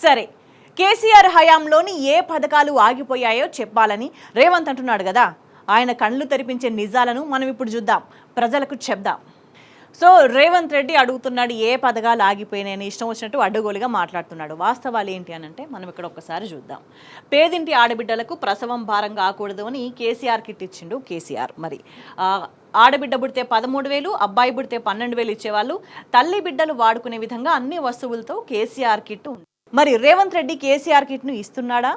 సరే, కేసీఆర్ హయాంలోని ఏ పథకాలు ఆగిపోయాయో చెప్పాలని రేవంత్ అంటున్నాడు కదా. ఆయన కళ్ళు తెరిపించే నిజాలను మనం ఇప్పుడు చూద్దాం, ప్రజలకు చెప్దాం. సో రేవంత్ రెడ్డి అడుగుతున్నాడు ఏ పథకాలు ఆగిపోయినాయని, ఇష్టం వచ్చినట్టు అడ్డగోలుగా మాట్లాడుతున్నాడు. వాస్తవాలు ఏంటి అని అంటే మనం ఇక్కడ ఒక్కసారి చూద్దాం. పేదింటి ఆడబిడ్డలకు ప్రసవం భారం కాకూడదు అని కేసీఆర్ కిట్ ఇచ్చిండు కేసీఆర్. మరి ఆడబిడ్డ పుడితే 13,000, అబ్బాయి పుడితే 12,000 ఇచ్చేవాళ్ళు. తల్లి బిడ్డలు వాడుకునే విధంగా అన్ని వస్తువులతో కేసీఆర్ కిట్ ఉంది. మరి రేవంత్ రెడ్డి కేసీఆర్ కిట్ను ఇస్తున్నాడా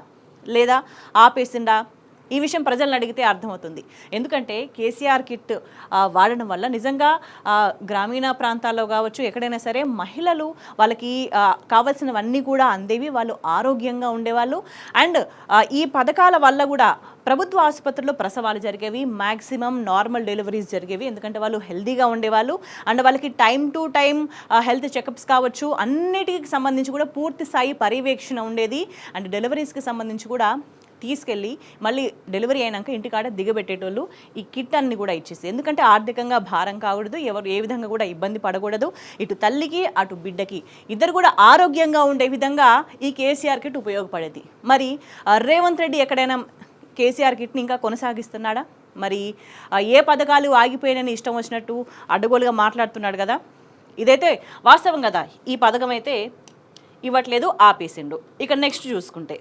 లేదా ఆపేసిండా? ఈ విషయం ప్రజలను అడిగితే అర్థమవుతుంది. ఎందుకంటే కేసీఆర్ కిట్ వాడడం వల్ల నిజంగా గ్రామీణ ప్రాంతాల్లో కావచ్చు, ఎక్కడైనా సరే మహిళలు వాళ్ళకి కావాల్సినవన్నీ కూడా అందేవి, వాళ్ళు ఆరోగ్యంగా ఉండేవాళ్ళు. అండ్ ఈ పథకాల వల్ల కూడా ప్రభుత్వ ఆసుపత్రుల్లో ప్రసవాలు జరిగేవి, మ్యాక్సిమం నార్మల్ డెలివరీస్ జరిగేవి. ఎందుకంటే వాళ్ళు హెల్తీగా ఉండేవాళ్ళు. అండ్ వాళ్ళకి time to time health checkups కావచ్చు, అన్నిటికి సంబంధించి కూడా పూర్తి స్థాయి పర్యవేక్షణ ఉండేది. అండ్ డెలివరీస్కి సంబంధించి కూడా తీసుకెళ్ళి మళ్ళీ డెలివరీ అయినాక ఇంటికాడ దిగబెట్టేటోళ్ళు. ఈ కిట్ అన్ని కూడా ఇచ్చేసి, ఎందుకంటే ఆర్థికంగా భారం కాకూడదు, ఎవరు ఏ విధంగా కూడా ఇబ్బంది పడకూడదు. ఇటు తల్లికి అటు బిడ్డకి ఇద్దరు కూడా ఆరోగ్యంగా ఉండే విధంగా ఈ కేసీఆర్ కిట్ ఉపయోగపడేది. మరి రేవంత్ రెడ్డి ఎక్కడైనా కేసీఆర్ కిట్ని ఇంకా కొనసాగిస్తున్నాడా? మరి ఏ పథకాలు ఆగిపోయినని ఇష్టం వచ్చినట్టు అడ్డగోలుగా మాట్లాడుతున్నాడు కదా. ఇదైతే వాస్తవం కదా. ఈ పథకం అయితే ఇవ్వట్లేదు, ఆపేసిండు. ఇక నెక్స్ట్ చూసుకుంటే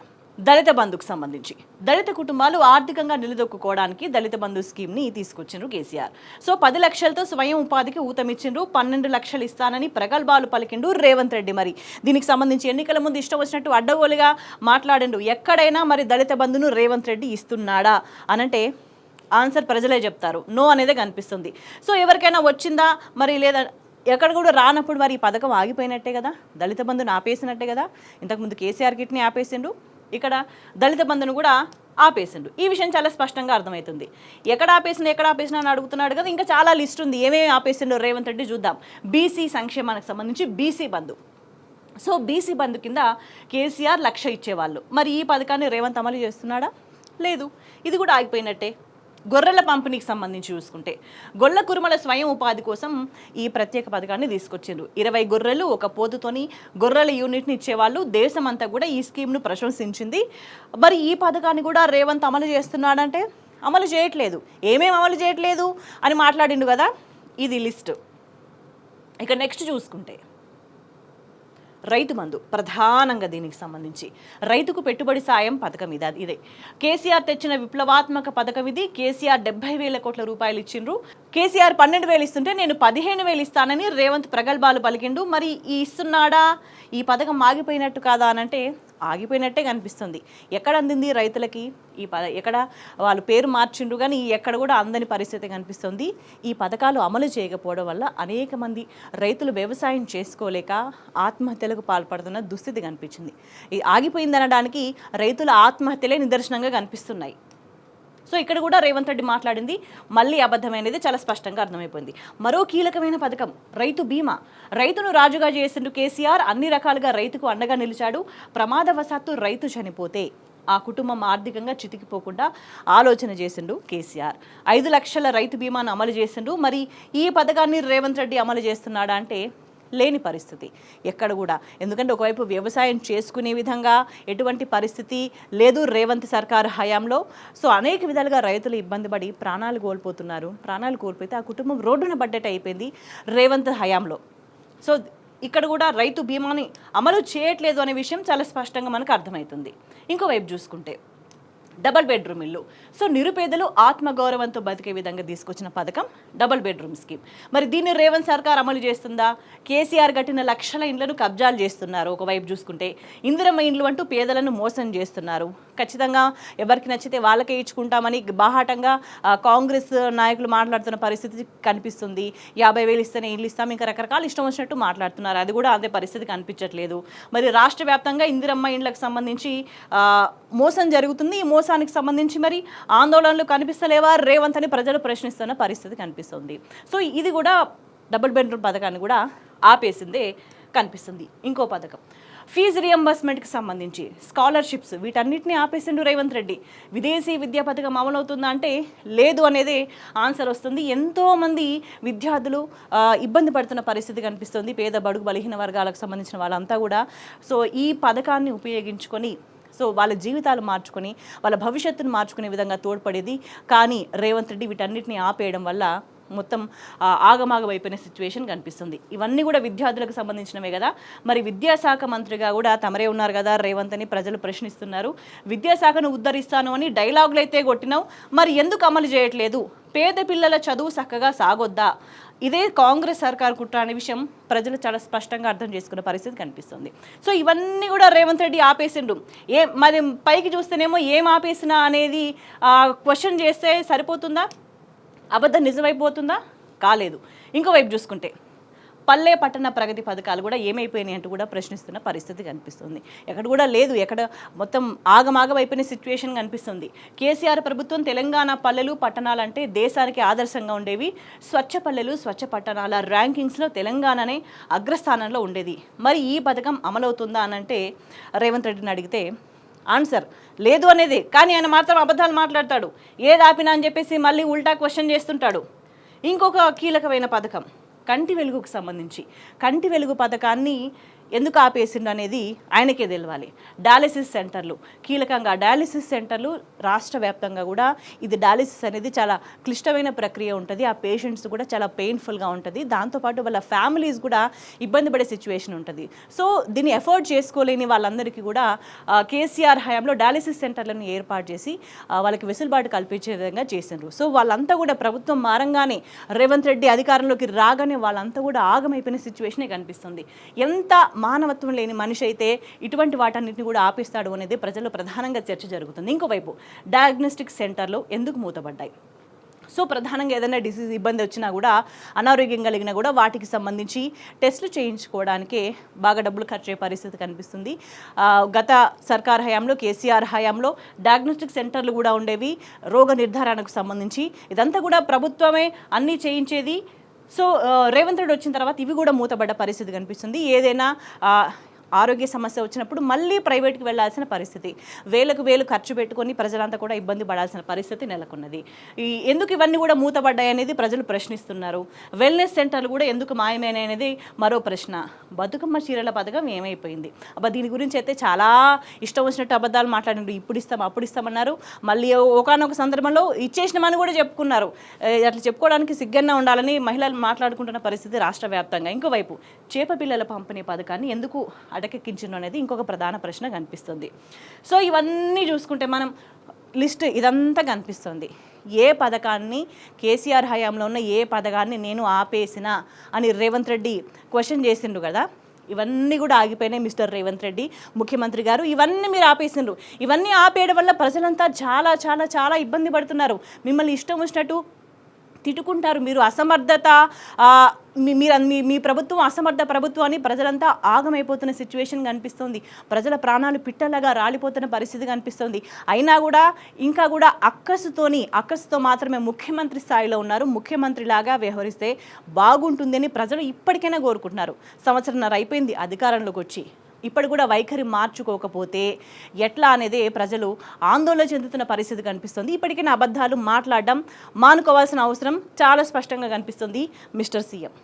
దళిత బంధుకు సంబంధించి దళిత కుటుంబాలు ఆర్థికంగా నిలదొక్కుకోవడానికి దళిత బంధు స్కీమ్ని తీసుకొచ్చిండ్రు కేసీఆర్. సో 10 లక్షలతో స్వయం ఉపాధికి ఊతమిచ్చిండ్రు. 12 లక్షలు ఇస్తానని ప్రగల్భాలు పలికిండు రేవంత్ రెడ్డి. మరి దీనికి సంబంధించి ఎన్నికల ముందు ఇష్టం వచ్చినట్టు అడ్డగోలుగా మాట్లాడిండు. ఎక్కడైనా మరి దళిత బంధును రేవంత్ రెడ్డి ఇస్తున్నాడా అనంటే ఆన్సర్ ప్రజలే చెప్తారు, నో అనేదే కనిపిస్తుంది. సో ఎవరికైనా వచ్చిందా మరి లేదా ఎక్కడ కూడా రానప్పుడు మరి ఈ పథకం ఆగిపోయినట్టే కదా, దళిత బంధును ఆపేసినట్టే కదా. ఇంతకుముందు కేసీఆర్ కిట్ని ఆపేసిండు, ఇక్కడ దళిత బంధును కూడా ఆపేసిండు. ఈ విషయం చాలా స్పష్టంగా అర్థమవుతుంది. ఎక్కడ ఆపేసినా అని అడుగుతున్నాడు కదా. ఇంకా చాలా లిస్ట్ ఉంది ఏమేమి ఆపేసిండో రేవంత్ రెడ్డి చూద్దాం. బీసీ సంక్షేమానికి సంబంధించి బీసీ బంధు. సో బీసీ బంధు కింద కేసీఆర్ 1,00,000 ఇచ్చేవాళ్ళు. మరి ఈ పథకాన్ని రేవంత్ అమలు చేస్తున్నాడా? లేదు, ఇది కూడా ఆగిపోయినట్టే. గొర్రెల పంపిణీకి సంబంధించి చూసుకుంటే గొల్ల కురుమల స్వయం ఉపాధి కోసం ఈ ప్రత్యేక పథకాన్ని తీసుకొచ్చిండ్రు. 20 గొర్రెలు ఒక పోతుతోని గొర్రెల యూనిట్ని ఇచ్చేవాళ్ళు. దేశమంతా కూడా ఈ స్కీమ్ను ప్రశంసించింది. మరి ఈ పథకాన్ని కూడా రేవంత్ అమలు చేస్తున్నాడంటే అమలు చేయట్లేదు. ఏమేమి అమలు చేయట్లేదు అని మాట్లాడిండు కదా. ఇది లిస్ట్. ఇక నెక్స్ట్ చూసుకుంటే రైతు బంధు ప్రధానంగా దీనికి సంబంధించి రైతుకు పెట్టుబడి సాయం పథకం ఇదే కేసీఆర్ తెచ్చిన విప్లవాత్మక పథకం ఇది. కేసీఆర్ 70,000 కోట్ల రూపాయలు ఇచ్చిండ్రు. కేసీఆర్ 12,000 ఇస్తుంటే నేను 15,000 ఇస్తానని రేవంత్ ప్రగల్భాలు పలికిండు. మరి ఈ ఇస్తున్నాడా? ఈ పథకం ఆగిపోయినట్టు కాదా అనంటే ఆగిపోయినట్టే కనిపిస్తుంది. ఎక్కడ అందింది రైతులకి? ఎక్కడ వాళ్ళు పేరు మార్చిండ్రు కానీ ఎక్కడ కూడా అందని పరిస్థితి కనిపిస్తుంది. ఈ పథకాలు అమలు చేయకపోవడం వల్ల అనేక మంది రైతులు వ్యవసాయం చేసుకోలేక ఆత్మహత్యలకు పాల్పడుతున్న దుస్థితి కనిపించింది. ఇది ఆగిపోయిందనడానికి రైతుల ఆత్మహత్యలే నిదర్శనంగా కనిపిస్తున్నాయి. సో ఇక్కడ కూడా రేవంత్ రెడ్డి మాట్లాడింది మళ్ళీ అబద్ధమైనది చాలా స్పష్టంగా అర్థమైపోయింది. మరో కీలకమైన పథకం రైతు బీమా. రైతును రాజుగా చేసిండు కేసీఆర్. అన్ని రకాలుగా రైతుకు అండగా నిలిచాడు. ప్రమాదవశాత్తు రైతు చనిపోతే ఆ కుటుంబం ఆర్థికంగా చితికిపోకుండా ఆలోచన చేసిండు కేసీఆర్. 5 లక్షల రైతు బీమాను అమలు చేసిండు. మరి ఈ పథకాన్ని రేవంత్ రెడ్డి అమలు చేస్తున్నాడా అంటే లేని పరిస్థితి ఎక్కడ కూడా. ఎందుకంటే ఒకవైపు వ్యవసాయం చేసుకునే విధంగా ఎటువంటి పరిస్థితి లేదు రేవంత్ సర్కారు హయాంలో. సో అనేక విధాలుగా రైతులు ఇబ్బంది పడి ప్రాణాలు కోల్పోతున్నారు. ప్రాణాలు కోల్పోతే ఆ కుటుంబం రోడ్డున పడ్డట్టు అయిపోయింది రేవంత్ హయాంలో. సో ఇక్కడ కూడా రైతు బీమాని అమలు చేయట్లేదు అనే విషయం చాలా స్పష్టంగా మనకు అర్థమవుతుంది. ఇంకోవైపు చూసుకుంటే డబల్ బెడ్రూమ్ ఇల్లు. సో నిరుపేదలు ఆత్మగౌరవంతో బతికే విధంగా తీసుకొచ్చిన పథకం డబల్ బెడ్రూమ్ స్కీమ్. మరి దీన్ని రేవంత్ సర్కార్ అమలు చేస్తుందా? కేసీఆర్ కట్టిన లక్షల ఇండ్లను కబ్జాలు చేస్తున్నారు. ఒకవైపు చూసుకుంటే ఇందిరమ్మ ఇండ్లు అంటూ పేదలను మోసం చేస్తున్నారు. ఖచ్చితంగా ఎవరికి నచ్చితే వాళ్ళకే ఇచ్చుకుంటామని బాహాటంగా కాంగ్రెస్ నాయకులు మాట్లాడుతున్న పరిస్థితి కనిపిస్తుంది. 50,000 ఇస్తేనే ఇల్లు ఇస్తాం, ఇంకా రకరకాల ఇష్టం వచ్చినట్టు మాట్లాడుతున్నారు. అది కూడా అదే పరిస్థితి కనిపించట్లేదు. మరి రాష్ట్ర వ్యాప్తంగా ఇందిరమ్మ ఇండ్లకు సంబంధించి మోసం జరుగుతుంది. ఈ మోసానికి సంబంధించి మరి ఆందోళనలు కనిపిస్తలేవా రేవంత్ అని ప్రజలు ప్రశ్నిస్తున్న పరిస్థితి కనిపిస్తుంది. సో ఇది కూడా డబుల్ బెడ్రూమ్ పథకాన్ని కూడా ఆపేసిందే కనిపిస్తుంది. ఇంకో పథకం ఫీజు రియంబర్స్మెంట్కి సంబంధించి స్కాలర్షిప్స్ వీటన్నిటిని ఆపేసిండు రేవంత్ రెడ్డి. విదేశీ విద్యా పథకం అమలవుతుందా అంటే లేదు అనేది ఆన్సర్ వస్తుంది. ఎంతోమంది విద్యార్థులు ఇబ్బంది పడుతున్న పరిస్థితి కనిపిస్తుంది. పేద బడుగు బలహీన వర్గాలకు సంబంధించిన వాళ్ళంతా కూడా సో ఈ పథకాన్ని ఉపయోగించుకొని సో వాళ్ళ జీవితాలు మార్చుకొని వాళ్ళ భవిష్యత్తును మార్చుకునే విధంగా తోడ్పడేది. కానీ రేవంత్ రెడ్డి వీటన్నిటిని ఆపేయడం వల్ల మొత్తం ఆగమాగం అయిపోయిన సిచ్యువేషన్ కనిపిస్తుంది. ఇవన్నీ కూడా విద్యార్థులకు సంబంధించినవే కదా. మరి విద్యాశాఖ మంత్రిగా కూడా తమరే ఉన్నారు కదా రేవంత్ అని ప్రజలు ప్రశ్నిస్తున్నారు. విద్యాశాఖను ఉద్ధరిస్తాను అని డైలాగులు అయితే కొట్టినావు, మరి ఎందుకు అమలు చేయట్లేదు? పేద పిల్లల చదువు చక్కగా సాగొద్దా? ఇదే కాంగ్రెస్ సర్కార్ కుట్ర అనే విషయం ప్రజలు చాలా స్పష్టంగా అర్థం చేసుకునే పరిస్థితి కనిపిస్తుంది. సో ఇవన్నీ కూడా రేవంత్ రెడ్డి ఆపేసిండు. మరి పైకి చూస్తేనేమో ఏం ఆపేసినా అనేది క్వశ్చన్ చేస్తే సరిపోతుందా? అబద్ధం నిజమైపోతుందా? కాలేదు. ఇంకోవైపు చూసుకుంటే పల్లె పట్టణ ప్రగతి పథకాలు కూడా ఏమైపోయినాయి అంటూ కూడా ప్రశ్నిస్తున్న పరిస్థితి కనిపిస్తుంది. ఎక్కడ కూడా లేదు, ఎక్కడ మొత్తం ఆగమాగం అయిపోయిన సిచ్యువేషన్ కనిపిస్తుంది. కేసీఆర్ ప్రభుత్వం తెలంగాణ పల్లెలు పట్టణాలంటే దేశానికి ఆదర్శంగా ఉండేవి. స్వచ్ఛ పల్లెలు స్వచ్ఛ పట్టణాల ర్యాంకింగ్స్లో తెలంగాణనే అగ్రస్థానంలో ఉండేది. మరి ఈ పథకం అమలవుతుందా అనంటే రేవంత్ రెడ్డిని అడిగితే ఆన్సర్ లేదు అనేది. కానీ ఆయన మాత్రం అబద్ధాలు మాట్లాడతాడు. ఏది ఆపినా అని చెప్పేసి మళ్ళీ ఉల్టా క్వశ్చన్ చేస్తుంటాడు. ఇంకొక కీలకమైన పథకం కంటి వెలుగుకు సంబంధించి కంటి వెలుగు పథకాన్ని ఎందుకు ఆపేసిండు అనేది ఆయనకే తెలవాలి. డయాలిసిస్ సెంటర్లు కీలకంగా డయాలిసిస్ సెంటర్లు రాష్ట్ర వ్యాప్తంగా కూడా ఇది డయాలిసిస్ అనేది చాలా క్లిష్టమైన ప్రక్రియ ఉంటుంది. ఆ పేషెంట్స్ కూడా చాలా పెయిన్ఫుల్గా ఉంటుంది. దాంతోపాటు వాళ్ళ ఫ్యామిలీస్ కూడా ఇబ్బంది పడే సిచ్యువేషన్ ఉంటుంది. సో దీన్ని ఎఫోర్డ్ చేసుకోలేని వాళ్ళందరికీ కూడా కేసీఆర్ హయాంలో డయాలిసిస్ సెంటర్లను ఏర్పాటు చేసి వాళ్ళకి వెసులుబాటు కల్పించే విధంగా చేసిండ్రు. సో వాళ్ళంతా కూడా ప్రభుత్వం మారంగానే రేవంత్ రెడ్డి అధికారంలోకి రాగానే వాళ్ళంతా కూడా ఆగమైపోయిన సిచ్యువేషనే కనిపిస్తుంది. ఎంత మానవత్వం లేని మనిషి అయితే ఇటువంటి వాటన్నిటిని కూడా ఆపిస్తాడు అనేది ప్రజల్లో ప్రధానంగా చర్చ జరుగుతుంది. ఇంకోవైపు డయాగ్నోస్టిక్ సెంటర్లు ఎందుకు మూతపడ్డాయి? సో ప్రధానంగా ఏదైనా డిసీజ్ ఇబ్బంది వచ్చినా కూడా అనారోగ్యం కలిగినా కూడా వాటికి సంబంధించి టెస్టులు చేయించుకోవడానికే బాగా డబ్బులు ఖర్చు అయ్యే పరిస్థితి కనిపిస్తుంది. గత సర్కార్ హయాంలో కేసీఆర్ హయాంలో డయాగ్నోస్టిక్ సెంటర్లు కూడా ఉండేవి. రోగ నిర్ధారణకు సంబంధించి ఇదంతా కూడా ప్రభుత్వమే అన్నీ చేయించేది. సో రేవంత్ రెడ్డి వచ్చిన తర్వాత ఇవి కూడా మూతపడ్డ పరిస్థితి కనిపిస్తుంది. ఏదైనా ఆరోగ్య సమస్య వచ్చినప్పుడు మళ్ళీ ప్రైవేట్కి వెళ్లాల్సిన పరిస్థితి, వేలకు వేలు ఖర్చు పెట్టుకొని ప్రజలంతా కూడా ఇబ్బంది పడాల్సిన పరిస్థితి నెలకొన్నది. ఎందుకు ఇవన్నీ కూడా మూతపడ్డాయి అనేది ప్రజలు ప్రశ్నిస్తున్నారు. వెల్నెస్ సెంటర్లు కూడా ఎందుకు మాయమైనాయి అనేది మరో ప్రశ్న. బతుకమ్మ చీరల పథకం ఏమైపోయింది? దీని గురించి అయితే చాలా ఇష్టం వచ్చినట్టు అబద్ధాలు మాట్లాడినారు. ఇప్పుడు ఇస్తాం అప్పుడు ఇస్తామన్నారు. మళ్ళీ ఒకనొక సందర్భంలో ఇచ్చేసినామని కూడా చెప్పుకున్నారు. అట్లా చెప్పుకోవడానికి సిగ్గన్నా ఉండాలని మహిళలు మాట్లాడుకుంటున్న పరిస్థితి రాష్ట్ర వ్యాప్తంగా. ఇంకోవైపు చేప పిల్లల పంపిణీ పథకాన్ని ఎందుకు అటకెక్కించడం అనేది ఇంకొక ప్రధాన ప్రశ్న కనిపిస్తుంది. సో ఇవన్నీ చూసుకుంటే మనం లిస్ట్ ఇదంతా కనిపిస్తుంది. ఏ పథకాన్ని కేసీఆర్ హయాంలో ఉన్న ఏ పథకాన్ని నేను ఆపేసినా అని రేవంత్ రెడ్డి క్వశ్చన్ చేసిండు కదా. ఇవన్నీ కూడా ఆగిపోయినాయి. మిస్టర్ రేవంత్ రెడ్డి ముఖ్యమంత్రి గారు ఇవన్నీ మీరు ఆపేసిండ్రు. ఇవన్నీ ఆపేయడం వల్ల ప్రజలంతా చాలా చాలా చాలా ఇబ్బంది పడుతున్నారు. మిమ్మల్ని ఇష్టం వచ్చినట్టు తిట్టుకుంటారు. మీరు అసమర్థత, మీ ప్రభుత్వం అసమర్థ ప్రభుత్వం అని ప్రజలంతా ఆగమైపోతున్న సిచ్యువేషన్ కనిపిస్తుంది. ప్రజల ప్రాణాలు పిట్టలాగా రాలిపోతున్న పరిస్థితి కనిపిస్తుంది. అయినా కూడా ఇంకా కూడా అక్కసుతో మాత్రమే ముఖ్యమంత్రి స్థాయిలో ఉన్నారు. ముఖ్యమంత్రిలాగా వ్యవహరిస్తే బాగుంటుందని ప్రజలు ఇప్పటికైనా కోరుకుంటున్నారు. సంవత్సరంన్నర అయిపోయింది అధికారంలోకి వచ్చి. ఇప్పుడు కూడా వైఖరి మార్చుకోకపోతే ఎట్లా అనేది ప్రజలు ఆందోళన చెందుతున్న పరిస్థితి కనిపిస్తుంది. ఇప్పటికైనా అబద్ధాలు మాట్లాడడం మానుకోవాల్సిన అవసరం చాలా స్పష్టంగా కనిపిస్తుంది మిస్టర్ సీఎం.